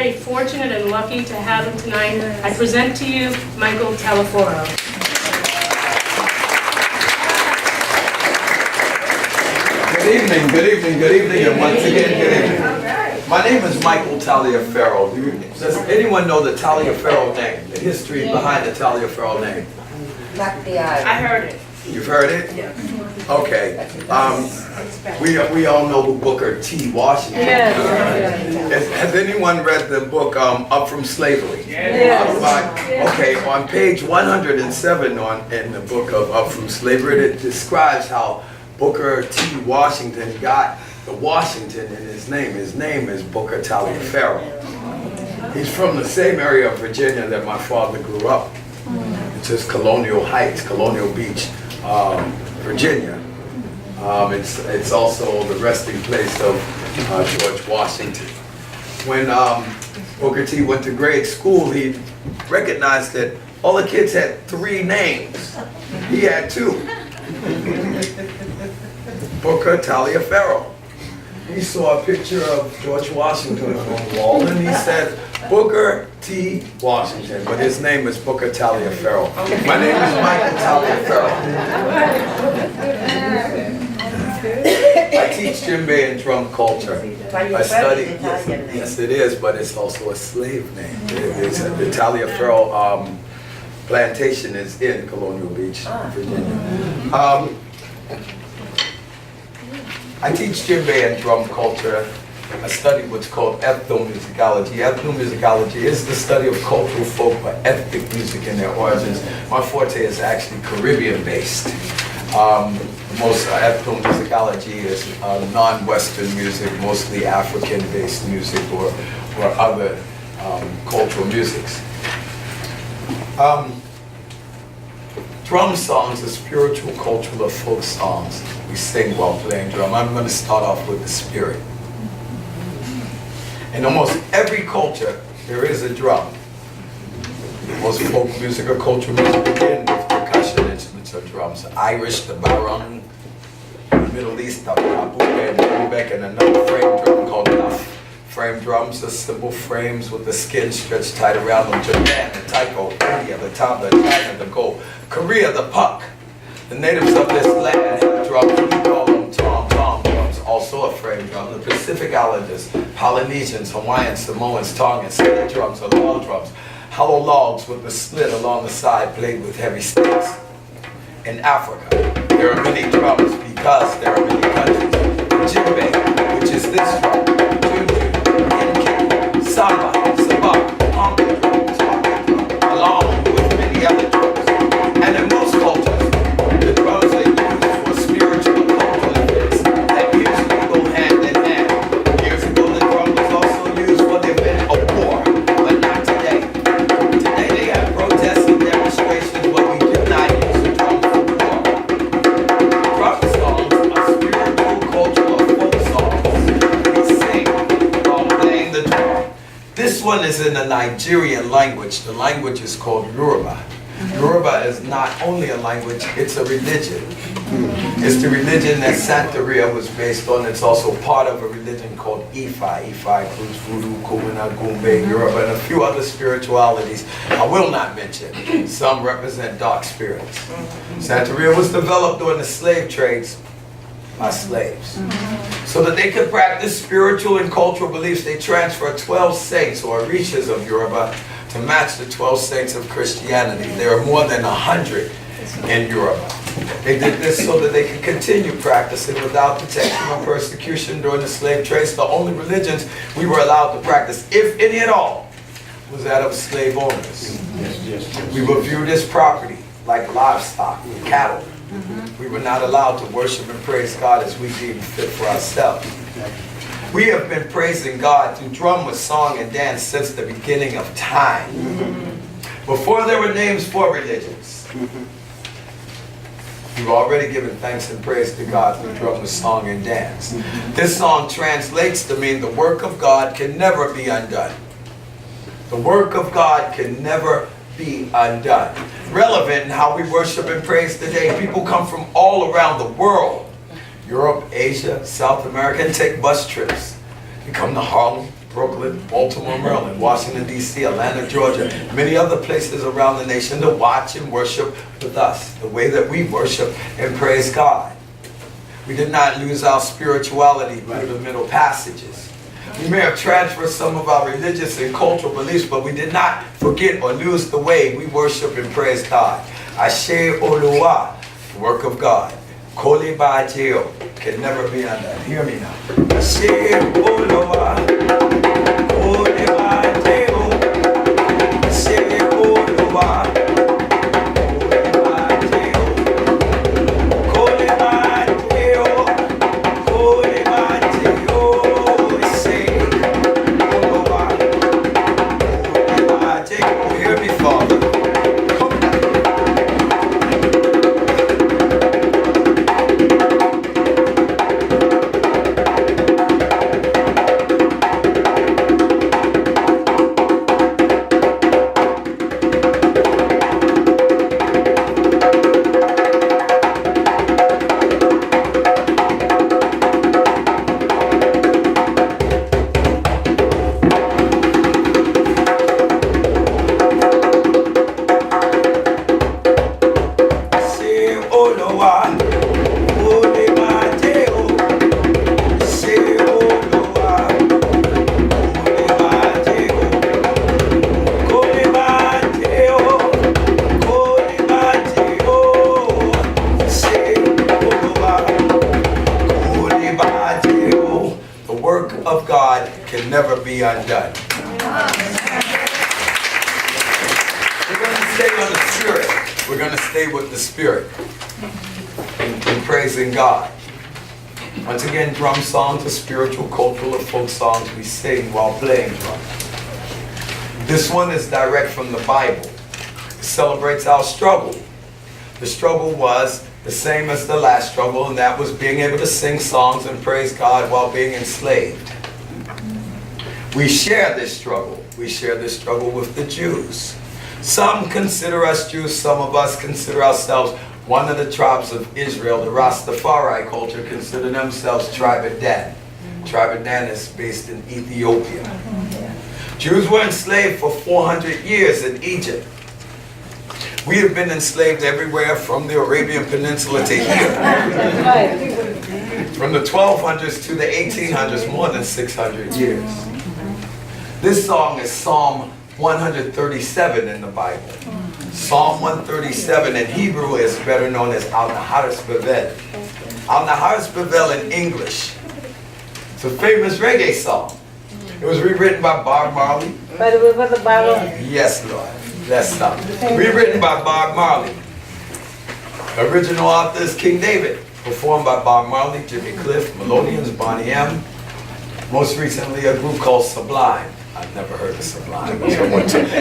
very fortunate and lucky to have him tonight. I present to you Michael Taliaferro. Good evening, good evening, good evening, and once again, good evening. My name is Michael Taliaferro. Does anyone know the Taliaferro name? The history behind the Taliaferro name? I heard it. You've heard it? Yeah. Okay. We all know who Booker T. Washington is. Yes. Has anyone read the book Up From Slavery? Yes. Okay, on page 107 in the book of Up From Slavery, it describes how Booker T. Washington got the Washington in his name. His name is Booker Taliaferro. He's from the same area of Virginia that my father grew up. It's just Colonial Heights, Colonial Beach, Virginia. It's also the resting place of George Washington. When Booker T went to grade school, he recognized that all the kids had 3 names. He had 2. Booker Taliaferro. He saw a picture of George Washington on the wall and he said, Booker T. Washington, but his name is Booker Taliaferro. My name is Michael Taliaferro. I teach djembe and drum culture. I study, yes it is, but it's also a slave name. The Taliaferro plantation is in Colonial Beach, Virginia. I teach djembe and drum culture. I study what's called ethnomusicology. Ethnomusicology is the study of cultural folk or ethnic music in their origins. My forte is actually Caribbean-based. Most ethnomusicology is non-Western music, mostly African-based music or other cultural musics. Drum songs are spiritual, cultural, or folk songs we sing while playing drum. I'm going to start off with the spirit. In almost every culture, there is a drum. Most folk music or cultural music begin with percussion instruments or drums. Irish, the barong. In the Middle East, the tapu and Quebec, and another frame drum called duff. Frame drums are simple frames with the skin stretched tight around them. Japan, the taiko, India, the tabla, China, the go, Korea, the puck. The natives of this land have drums. We call them tom-tom drums, also a frame drum. The Pacific Islanders, Polynesians, Hawaiians, Samoans, Tongans, slit drums are log drums. Hollow logs with a slit along the side played with heavy sticks. In Africa, there are many drums because there are many countries. Djembe, which is this drum. Samba, sabak, honky drum, along with many other drums. And in most cultures, the drums are used for spiritual and cultural events that usually go hand in hand. Years ago, the drum was also used for the event of war, but not today. Today, they have protests and demonstrations, but we do not use the drum for war. Drum songs are spiritual, cultural, or folk songs. We sing while playing the drum. This one is in the Nigerian language. The language is called Yoruba. Yoruba is not only a language, it's a religion. It's the religion that Santeria was based on. It's also part of a religion called Ifa. Ifa includes Voodoo, Kumina, Gumbe, Yoruba, and a few other spiritualities I will not mention. Some represent dark spirits. Santeria was developed during the slave trades by slaves. So that they could practice spiritual and cultural beliefs, they transferred 12 saints or orishas of Yoruba to match the 12 saints of Christianity. There are more than 100 in Yoruba. They did this so that they could continue practicing without detection or persecution during the slave trades. The only religions we were allowed to practice, if any at all, was that of slave owners. We were viewed as property, like livestock, cattle. We were not allowed to worship and praise God as we deemed fit for ourselves. We have been praising God through drum with song and dance since the beginning of time. Before there were names for religions. We've already given thanks and praise to God through drum with song and dance. This song translates to mean the work of God can never be undone. The work of God can never be undone. Relevant in how we worship and praise today. People come from all around the world. Europe, Asia, South America, and take bus trips. They come to Harlem, Brooklyn, Baltimore, Maryland, Washington, D.C., Atlanta, Georgia, many other places around the nation to watch and worship with us, the way that we worship and praise God. We did not lose our spirituality through the middle passages. We may have transferred some of our religious and cultural beliefs, but we did not forget or lose the way we worship and praise God. Ashe Oluwa, the work of God. Koli Bajeo can never be undone. Hear me now. Ashe Oluwa, Koli Bajeo, Ashe Oluwa. Never be undone. We're going to stay on the Spirit. We're going to stay with the Spirit in praising God. Once again, drum songs are spiritual, cultural, or folk songs we sing while playing drum. This one is direct from the Bible. It celebrates our struggle. The struggle was the same as the last struggle, and that was being able to sing songs and praise God while being enslaved. We share this struggle. We share this struggle with the Jews. Some consider us Jews. Some of us consider ourselves one of the tribes of Israel. The Rastafari culture consider themselves Tribe of Dan. Tribe of Dan is based in Ethiopia. Jews were enslaved for 400 years in Egypt. We have been enslaved everywhere from the Arabian Peninsula to here. From the 1200s to the 1800s, more than 600 years. This song is Psalm 137 in the Bible. Psalm 137 in Hebrew is better known as Al-Naharis Bevel. Al-Naharis Bevel in English. It's a famous reggae song. It was rewritten by Bob Marley. By the river of the Bible? Yes, Lord. Let's stop. Rewritten by Bob Marley. The original author is King David. Performed by Bob Marley, Jimmy Cliff, Melodians, Bonnie M. Most recently, a group called Sublime. I've never heard of Sublime.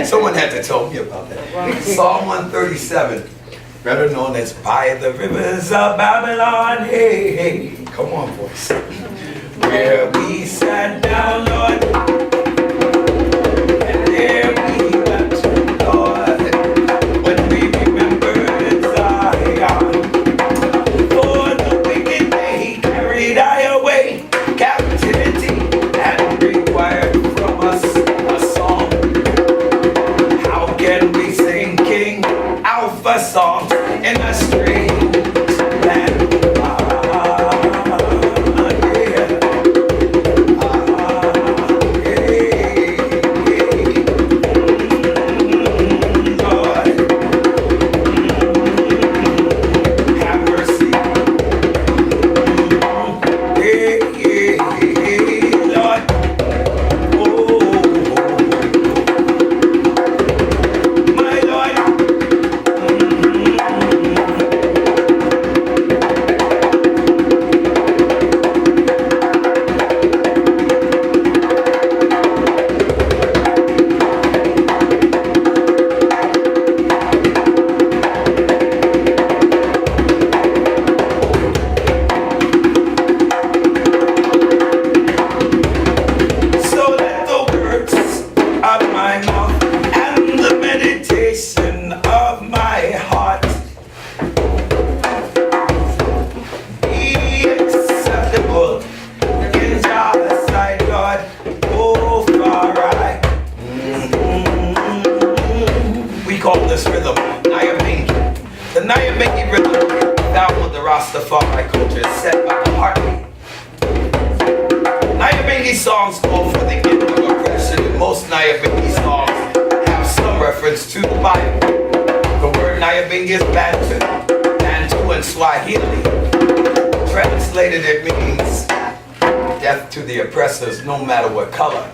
Someone had to tell me about that. Psalm 137, better known as By the Rivers of Babylon. Hey, hey. Come on, voice. Where we sat down, Lord, and there we wept, Lord, when we remembered Zion. For the wicked day carried I away, captivity and required from us a song. How can we sing King Alpha songs in a strange land? Yeah. Nyabingi rhythm, down with the Rastafari culture, is set by the heartbeat. Nyabingi songs call for the end of oppression, and most Nyabingi songs have some reference to the Bible. The word Nyabingi is Bantu and Swahili. Translated, it means death to the oppressors, no matter what color.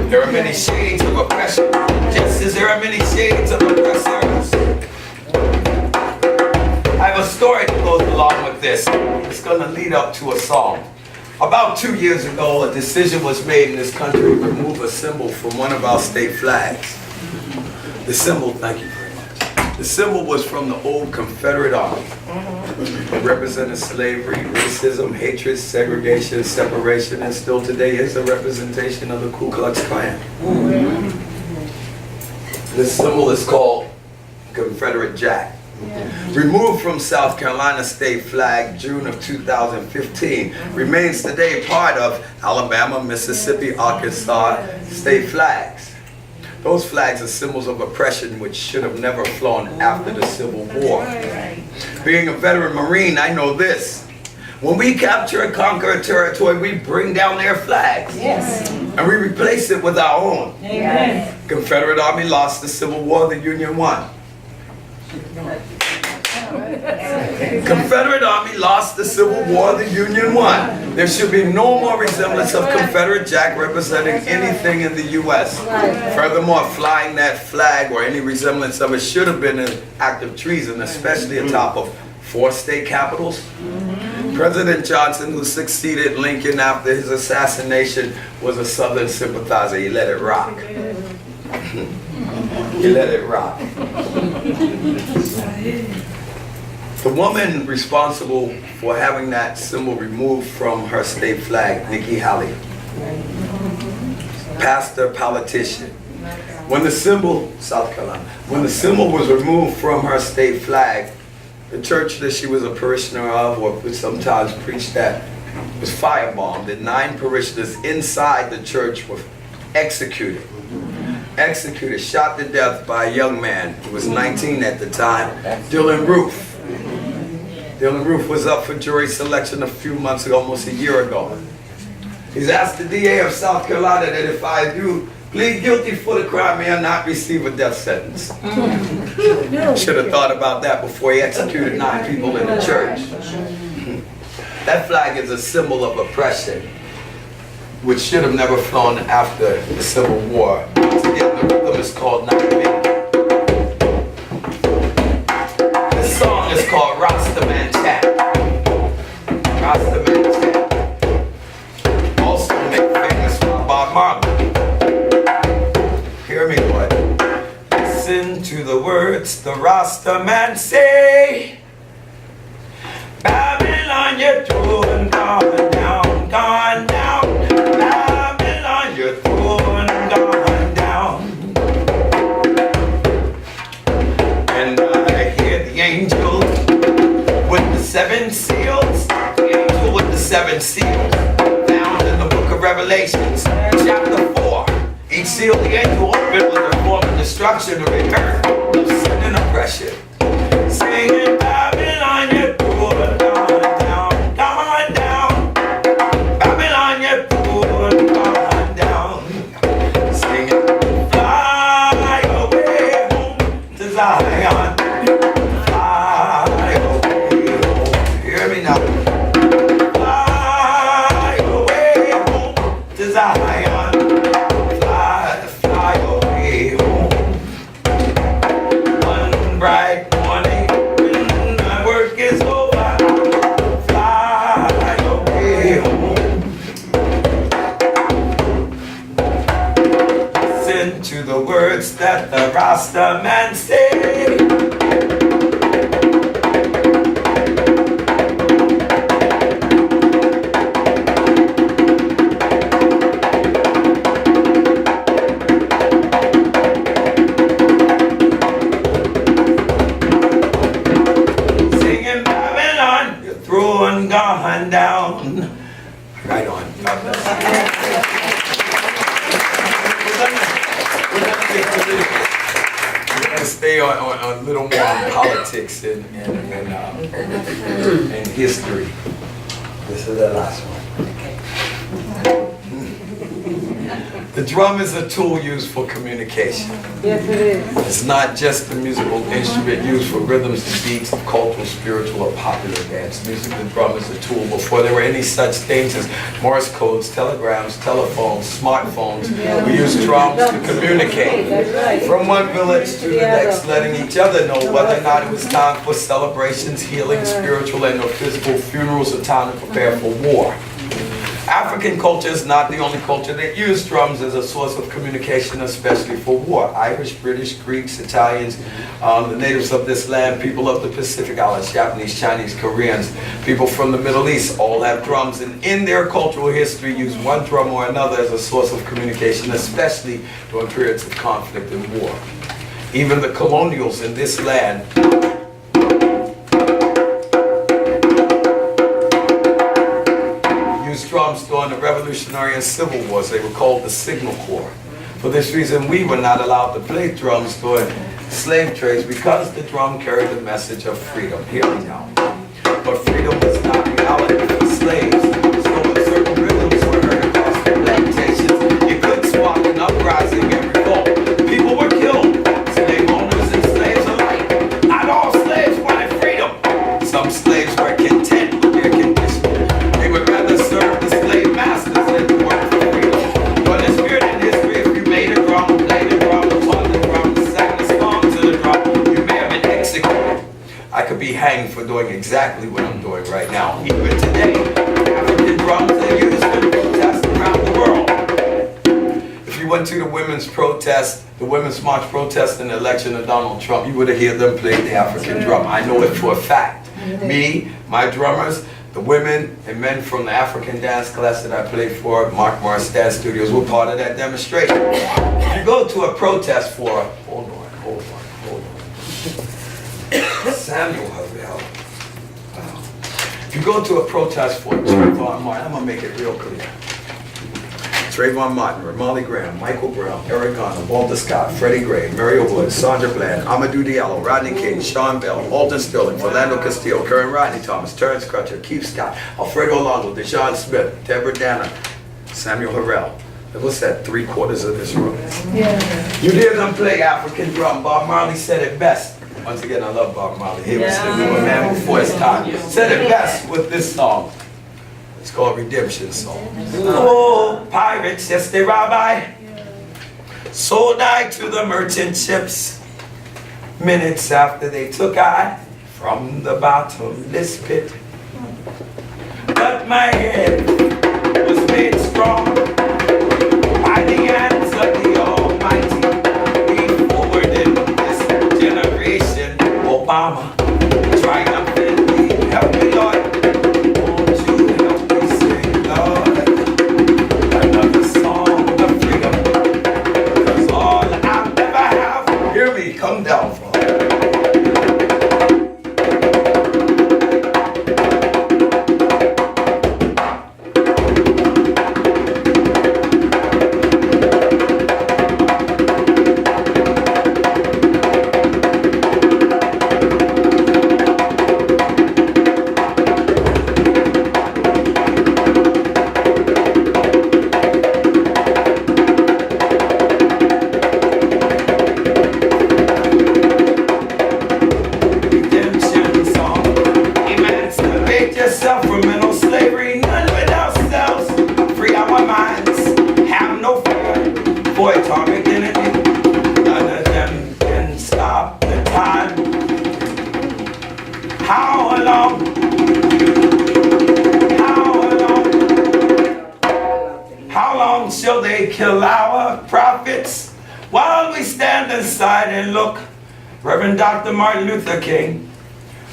There are many shades of oppression, just as there are many shades of oppressors. I have a story that goes along with this. It's going to lead up to a song. About 2 years ago, a decision was made in this country to remove a symbol from one of our state flags. The symbol, thank you very much. The symbol was from the old Confederate Army. It represented slavery, racism, hatred, segregation, separation, and still today is a representation of the Ku Klux Klan. This symbol is called Confederate Jack. Removed from South Carolina state flag June of 2015, remains today part of Alabama, Mississippi, Arkansas state flags. Those flags are symbols of oppression which should have never flown after the Civil War. Being a veteran Marine, I know this. When we capture and conquer a territory, we bring down their flags. Yes. And we replace it with our own. Amen. Confederate Army lost the Civil War, the Union won. Confederate Army lost the Civil War, the Union won. There should be no more resemblance of Confederate Jack representing anything in the U.S. Furthermore, flying that flag or any resemblance of it should have been an act of treason, especially atop of 4 state capitals. President Johnson, who succeeded Lincoln after his assassination, was a Southern sympathizer. He let it rock. He let it rock. The woman responsible for having that symbol removed from her state flag, Nikki Haley, pastor, politician. When the symbol, South Carolina, when the symbol was removed from her state flag, the church that she was a parishioner of, or would sometimes preach that, was firebombed, and 9 parishioners inside the church were executed. Executed, shot to death by a young man who was 19 at the time, Dylan Roof. Dylan Roof was up for jury selection a few months ago, almost a year ago. He's asked the DA of South Carolina that if I do plead guilty for the crime, may I not receive a death sentence. Should have thought about that before he executed 9 people in the church. That flag is a symbol of oppression, which should have never flown after the Civil War. Once again, the rhythm is called Nyabingi. This song is called Rastaman Chant. Rastaman Chant. Also made famous by Bob Marley. Hear me, boy. Listen to the words the Rastaman say. Babylon, you're through and gone down, gone down. Babylon, you're through and gone down. And I hear the angel with the 7 seals. The angel with the 7 seals, found in the book of Revelations, chapter 4. Each seal the angel opened with the form of destruction or return of sin and oppression. Singing Babylon, you're through and gone down, gone down. Babylon, you're through and gone down. Singing, fly away home to Zion. Fly away home. Hear me now. Fly away home to Zion. Fly away home. One bright morning when my work is over, fly away home. Listen to the words that the Rasta man say. Singing Babylon, you're through and gone down. Right on. God bless you. We're gonna take the lead. to stay on a little more on politics and history. This is the last one. The drum is a tool used for communication. Yes, it is. It's not just a musical instrument used for rhythms and beats of cultural, spiritual, or popular dance. Music, the drum is a tool. Before there were any such things as Morse codes, telegrams, telephones, smartphones, we used drums to communicate from one village to the next, letting each other know whether or not it was time for celebrations, healing, spiritual and or physical funerals, or time to prepare for war. African culture is not the only culture that used drums as a source of communication, especially for war. Irish, British, Greeks, Italians, the natives of this land, people of the Pacific Islands, Japanese, Chinese, Koreans, people from the Middle East, all have drums, and in their cultural history use one drum or another as a source of communication, especially during periods of conflict and war. Even the colonials in this land drums during the Revolutionary and Civil Wars. They were called the Signal Corps. For this reason, we were not allowed to play drums during slave trades because the drum carried the message of freedom. Hear me now. But freedom was not reality for slaves. So when certain rhythms were heard across the plantations, it could spark an uprising and revolt. People were killed, slave owners and slaves alike. Not all slaves wanted freedom. Some slaves were content with their condition. They would rather serve the slave masters than to work for freedom. During this period in history, if you made a drum, played a drum, taught the drum, sang a song to the drum, you may have been executed. I could be hanged for doing exactly what I'm doing right now. Even today, African drums are used in protests around the world. If you went to the women's protest, the Women's March protest in the election of Donald Trump, you would have heard them play the African drum. I know it for a fact. Me, my drummers, the women and men from the African dance class that I played for, Mark Morris Dance Studios, were part of that demonstration. If you go to a protest for, hold on. Samuel Harrell. Wow. If you go to a protest for Trayvon Martin, I'm going to make it real clear. Trayvon Martin, Ramarley Graham, Michael Brown, Eric Garner, Walter Scott, Freddie Gray, Mario Wood, Sandra Bland, Amadou Diallo, Rodney King, Sean Bell, Alton Sterling, Orlando Castillo, Karen Rodney Thomas, Terrence Crutcher, Keith Scott, Alfredo Alonso, Deshaun Smith, Deborah Danner, Samuel Harrell. What's that, 3/4 of this room? Yeah. You hear them play African drum. Bob Marley said it best. Once again, I love Bob Marley. He was the new man before his time. Said it best with this song. It's called Redemption Song. Oh, pirates, yes they rob I. Sold I to the merchant ships. Minutes after they took I from the bottomless pit. But my head was made strong by the hands of the Almighty. We forward in this generation, Obama, triumphantly. Help me, Lord. Won't you help me sing, Lord, another song of freedom? 'Cause all I'll ever have, hear me, come down from. Shall they kill our prophets while we stand aside and look? Reverend Dr. Martin Luther King,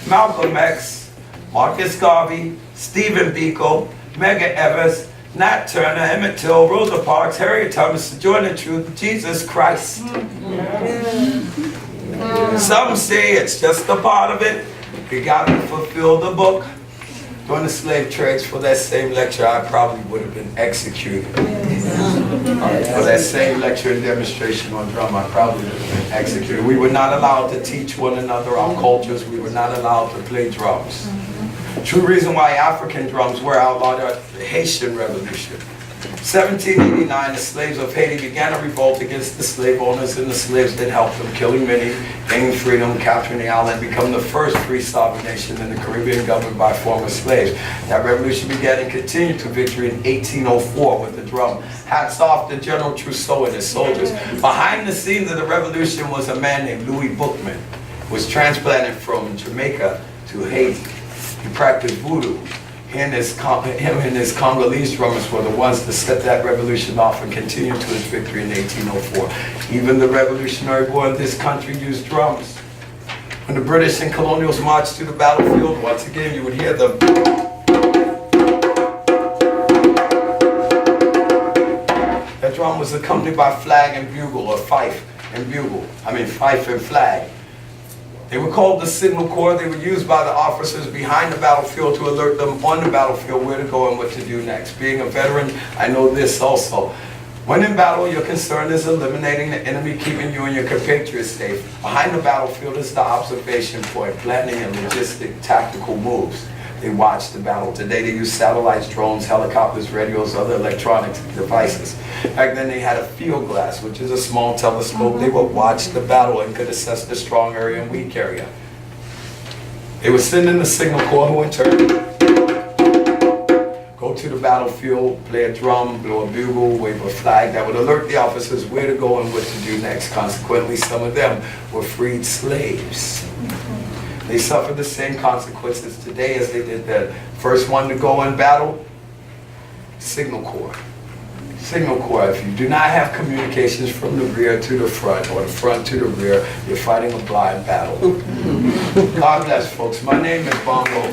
Malcolm X, Marcus Garvey, Stephen Biko, Medgar Evers, Nat Turner, Emmett Till, Rosa Parks, Harriet Thomas, Sojourner Truth, Jesus Christ. Some say it's just a part of it. We got to fulfill the book. During the slave trades, for that same lecture, I probably would have been executed. For that same lecture and demonstration on drum, I probably would have been executed. We were not allowed to teach one another our cultures. We were not allowed to play drums. True reason why African drums were outlawed at the Haitian Revolution. 1789, the slaves of Haiti began a revolt against the slave owners and the slaves that helped them, killing many, gaining freedom, capturing the island, become the first free sovereign nation in the Caribbean governed by former slaves. That revolution began and continued to victory in 1804 with the drum. Hats off to General Trousseau and his soldiers. Behind the scenes of the revolution was a man named Louis Bookman, who was transplanted from Jamaica to Haiti. He practiced voodoo. Him and his Congolese drummers were the ones that set that revolution off and continued to its victory in 1804. Even the Revolutionary War in this country used drums. When the British and colonials marched to the battlefield, once again you would hear them. That drum was accompanied by flag and bugle, or fife and bugle. Fife and flag. They were called the Signal Corps. They were used by the officers behind the battlefield to alert them on the battlefield where to go and what to do next. Being a veteran, I know this also. When in battle, your concern is eliminating the enemy, keeping you and your compatriots safe. Behind the battlefield is the observation point, planning and logistic tactical moves. They watch the battle. Today they use satellites, drones, helicopters, radios, other electronic devices. Back then they had a field glass, which is a small telescope. They would watch the battle and could assess the strong area and weak area. They would send in the Signal Corps, who in turn go to the battlefield, play a drum, blow a bugle, wave a flag that would alert the officers where to go and what to do next. Consequently, some of them were freed slaves. They suffered the same consequences today as they did then. First one to go in battle, Signal Corps. Signal Corps, if you do not have communications from the rear to the front or the front to the rear, you're fighting a blind battle. God bless, folks. My name is Bongo.